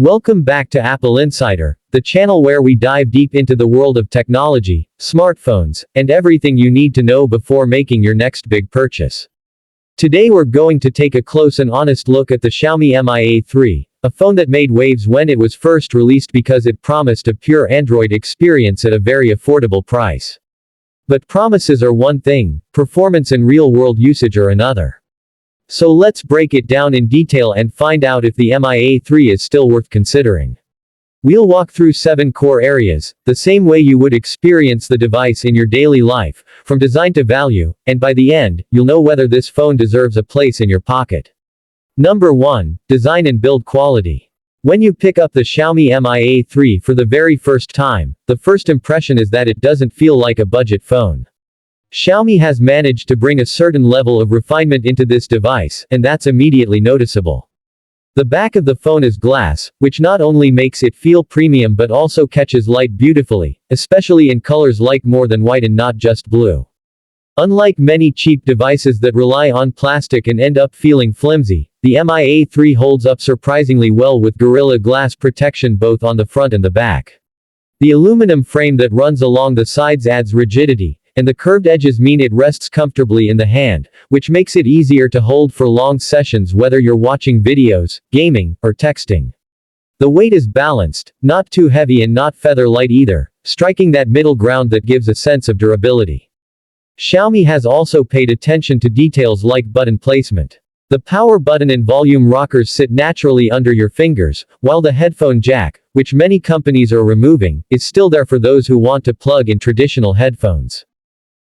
Welcome back to appleInsider, the channel where we dive deep into the world of technology, smartphones, and everything you need to know before making your next big purchase. Today we're going to take a close and honest look at the Xiaomi Mi A3, a phone that made waves when it was first released because it promised a pure Android experience at a very affordable price. But promises are one thing, performance and real-world usage are another. So let's break it down in detail and find out if the Mi A3 is still worth considering. We'll walk through 7 core areas, the same way you would experience the device in your daily life, from design to value, and by the end, you'll know whether this phone deserves a place in your pocket. Number 1. Design and build quality. When you pick up the Xiaomi Mi A3 for the very first time, the first impression is that it doesn't feel like a budget phone. Xiaomi has managed to bring a certain level of refinement into this device, and that's immediately noticeable. The back of the phone is glass, which not only makes it feel premium but also catches light beautifully, especially in colors like more than white and not just blue. Unlike many cheap devices that rely on plastic and end up feeling flimsy, the Mi A3 holds up surprisingly well with Gorilla Glass protection both on the front and the back. The aluminum frame that runs along the sides adds rigidity, and the curved edges mean it rests comfortably in the hand, which makes it easier to hold for long sessions whether you're watching videos, gaming, or texting. The weight is balanced, not too heavy and not feather light either, striking that middle ground that gives a sense of durability. Xiaomi has also paid attention to details like button placement. The power button and volume rockers sit naturally under your fingers, while the headphone jack, which many companies are removing, is still there for those who want to plug in traditional headphones.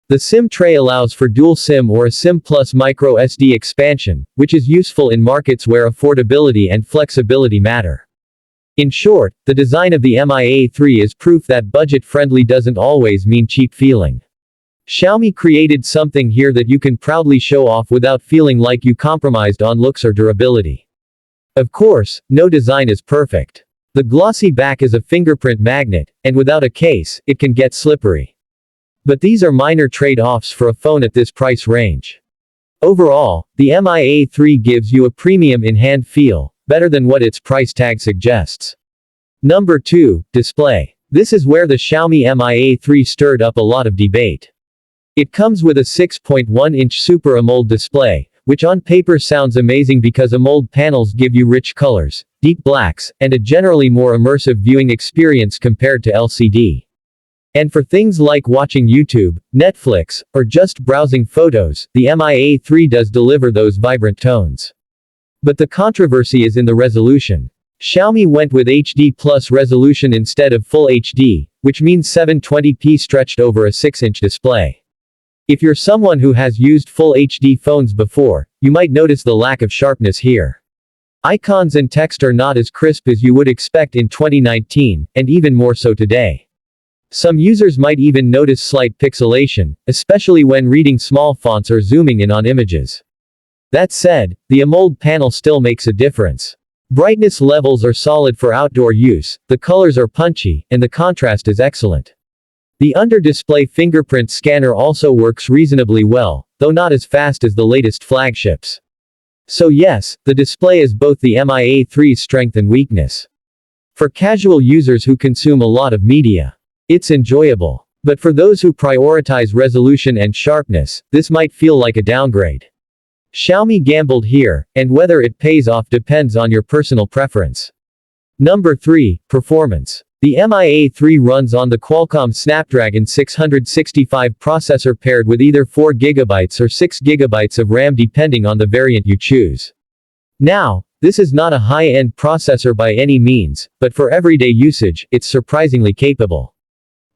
The SIM tray allows for dual SIM or a SIM plus micro SD expansion, which is useful in markets where affordability and flexibility matter. In short, the design of the Mi A3 is proof that budget-friendly doesn't always mean cheap feeling. Xiaomi created something here that you can proudly show off without feeling like you compromised on looks or durability. Of course, no design is perfect. The glossy back is a fingerprint magnet, and without a case, it can get slippery. But these are minor trade-offs for a phone at this price range. Overall, the Mi A3 gives you a premium in-hand feel, better than what its price tag suggests. Number 2. Display. This is where the Xiaomi Mi A3 stirred up a lot of debate. It comes with a 6.1-inch Super AMOLED display, which on paper sounds amazing because AMOLED panels give you rich colors, deep blacks, and a generally more immersive viewing experience compared to LCD. And for things like watching YouTube, Netflix, or just browsing photos, the Mi A3 does deliver those vibrant tones. But the controversy is in the resolution. Xiaomi went with HD plus resolution instead of Full HD, which means 720p stretched over a 6-inch display. If you're someone who has used Full HD phones before, you might notice the lack of sharpness here. Icons and text are not as crisp as you would expect in 2019, and even more so today. Some users might even notice slight pixelation, especially when reading small fonts or zooming in on images. That said, the AMOLED panel still makes a difference. Brightness levels are solid for outdoor use, the colors are punchy, and the contrast is excellent. The under-display fingerprint scanner also works reasonably well, though not as fast as the latest flagships. So yes, the display is both the Mi A3's strength and weakness. For casual users who consume a lot of media, it's enjoyable. But for those who prioritize resolution and sharpness, this might feel like a downgrade. Xiaomi gambled here, and whether it pays off depends on your personal preference. Number 3. Performance. The Mi A3 runs on the Qualcomm Snapdragon 665 processor paired with either 4GB or 6GB of RAM depending on the variant you choose. Now, this is not a high-end processor by any means, but for everyday usage, it's surprisingly capable.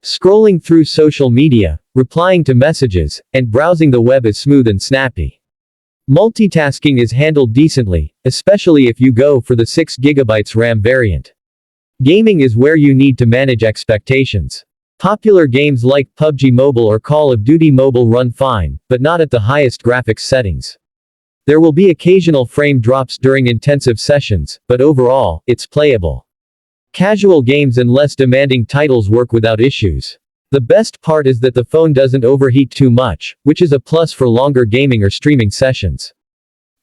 Scrolling through social media, replying to messages, and browsing the web is smooth and snappy. Multitasking is handled decently, especially if you go for the 6GB RAM variant. Gaming is where you need to manage expectations. Popular games like PUBG Mobile or Call of Duty Mobile run fine, but not at the highest graphics settings. There will be occasional frame drops during intensive sessions, but overall, it's playable. Casual games and less demanding titles work without issues. The best part is that the phone doesn't overheat too much, which is a plus for longer gaming or streaming sessions.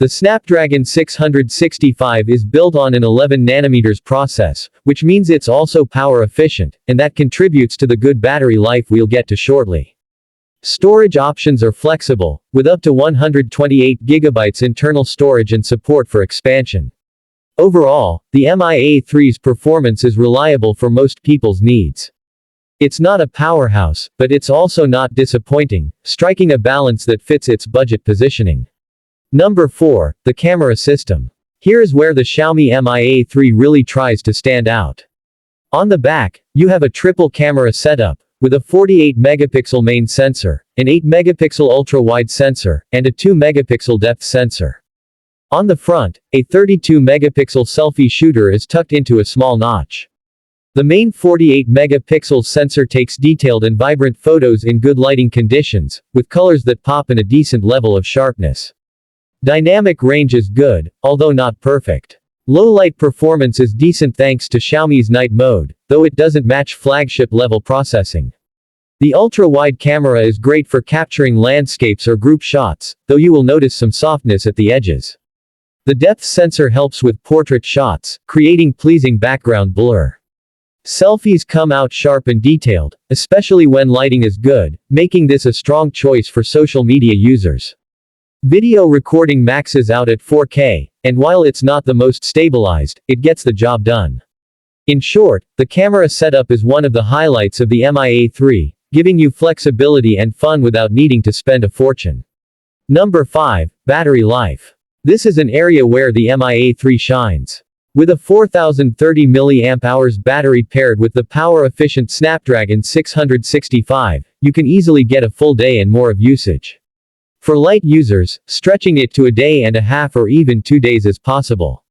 The Snapdragon 665 is built on an 11nm process, which means it's also power efficient, and that contributes to the good battery life we'll get to shortly. Storage options are flexible, with up to 128GB internal storage and support for expansion. Overall, the Mi A3's performance is reliable for most people's needs. It's not a powerhouse, but it's also not disappointing, striking a balance that fits its budget positioning. Number 4, the camera system. Here is where the Xiaomi Mi A3 really tries to stand out. On the back, you have a triple camera setup, with a 48-megapixel main sensor, an 8-megapixel ultra-wide sensor, and a 2-megapixel depth sensor. On the front, a 32-megapixel selfie shooter is tucked into a small notch. The main 48-megapixel sensor takes detailed and vibrant photos in good lighting conditions, with colors that pop and a decent level of sharpness. Dynamic range is good, although not perfect. Low light performance is decent thanks to Xiaomi's night mode, though it doesn't match flagship-level processing. The ultra-wide camera is great for capturing landscapes or group shots, though you will notice some softness at the edges. The depth sensor helps with portrait shots, creating pleasing background blur. Selfies come out sharp and detailed, especially when lighting is good, making this a strong choice for social media users. Video recording maxes out at 4K, and while it's not the most stabilized, it gets the job done. In short, the camera setup is one of the highlights of the Mi A3, giving you flexibility and fun without needing to spend a fortune. Number 5, battery life. This is an area where the Mi A3 shines. With a 4030 mAh battery paired with the power-efficient Snapdragon 665, you can easily get a full day and more of usage. For light users, stretching it to a day and a half or even 2 days is possible.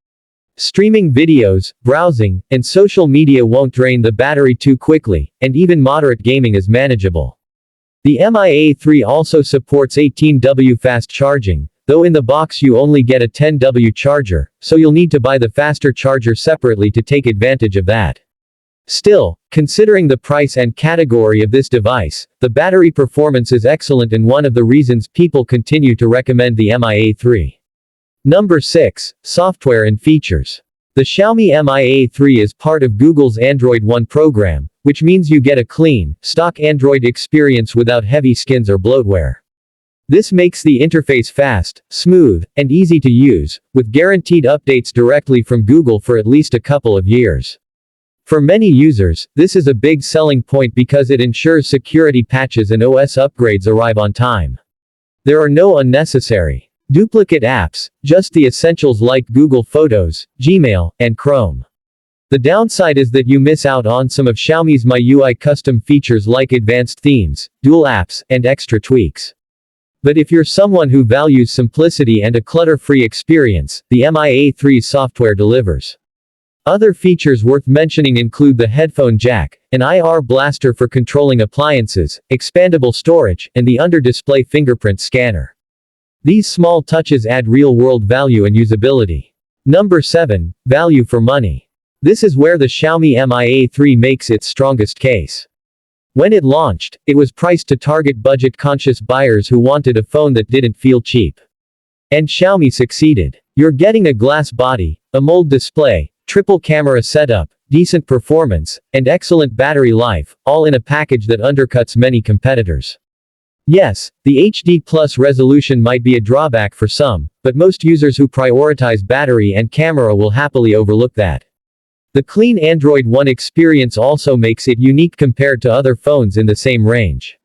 Streaming videos, browsing, and social media won't drain the battery too quickly, and even moderate gaming is manageable. The Mi A3 also supports 18W fast charging, though in the box you only get a 10W charger, so you'll need to buy the faster charger separately to take advantage of that. Still, considering the price and category of this device, the battery performance is excellent and one of the reasons people continue to recommend the Mi A3. Number 6, software and features. The Xiaomi Mi A3 is part of Google's Android One program, which means you get a clean, stock Android experience without heavy skins or bloatware. This makes the interface fast, smooth, and easy to use, with guaranteed updates directly from Google for at least a couple of years. For many users, this is a big selling point because it ensures security patches and OS upgrades arrive on time. There are no unnecessary duplicate apps, just the essentials like Google Photos, Gmail, and Chrome. The downside is that you miss out on some of Xiaomi's MIUI custom features like advanced themes, dual apps, and extra tweaks. But if you're someone who values simplicity and a clutter-free experience, the Mi A3's software delivers. Other features worth mentioning include the headphone jack, an IR blaster for controlling appliances, expandable storage, and the under-display fingerprint scanner. These small touches add real-world value and usability. Number 7, value for money. This is where the Xiaomi Mi A3 makes its strongest case. When it launched, it was priced to target budget-conscious buyers who wanted a phone that didn't feel cheap. And Xiaomi succeeded. You're getting a glass body, AMOLED display, triple camera setup, decent performance, and excellent battery life, all in a package that undercuts many competitors. Yes, the HD Plus resolution might be a drawback for some, but most users who prioritize battery and camera will happily overlook that. The clean Android One experience also makes it unique compared to other phones in the same range.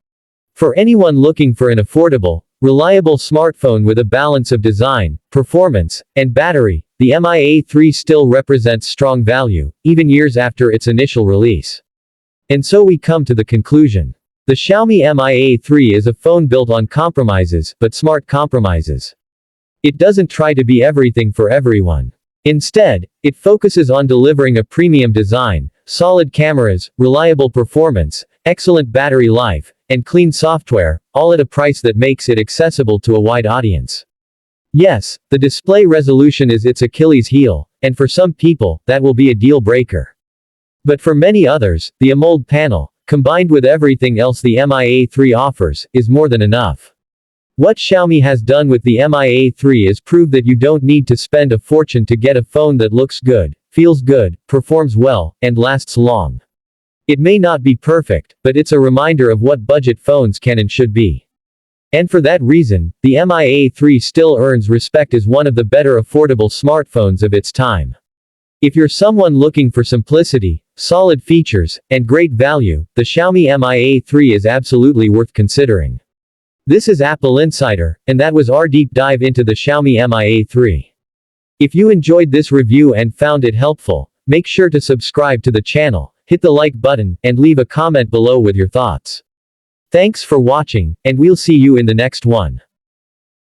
For anyone looking for an affordable, reliable smartphone with a balance of design, performance, and battery, the Mi A3 still represents strong value, even years after its initial release. And so we come to the conclusion. The Xiaomi Mi A3 is a phone built on compromises, but smart compromises. It doesn't try to be everything for everyone. Instead, it focuses on delivering a premium design, solid cameras, reliable performance, excellent battery life, and clean software, all at a price that makes it accessible to a wide audience. Yes, the display resolution is its Achilles heel, and for some people, that will be a deal breaker. But for many others, the AMOLED panel, combined with everything else the Mi A3 offers, is more than enough. What Xiaomi has done with the Mi A3 is prove that you don't need to spend a fortune to get a phone that looks good, feels good, performs well, and lasts long. It may not be perfect, but it's a reminder of what budget phones can and should be. And for that reason, the Mi A3 still earns respect as one of the better affordable smartphones of its time. If you're someone looking for simplicity, solid features, and great value, the Xiaomi Mi A3 is absolutely worth considering. This is Apple Insider, and that was our deep dive into the Xiaomi Mi A3. If you enjoyed this review and found it helpful, make sure to subscribe to the channel, hit the like button, and leave a comment below with your thoughts. Thanks for watching, and we'll see you in the next one.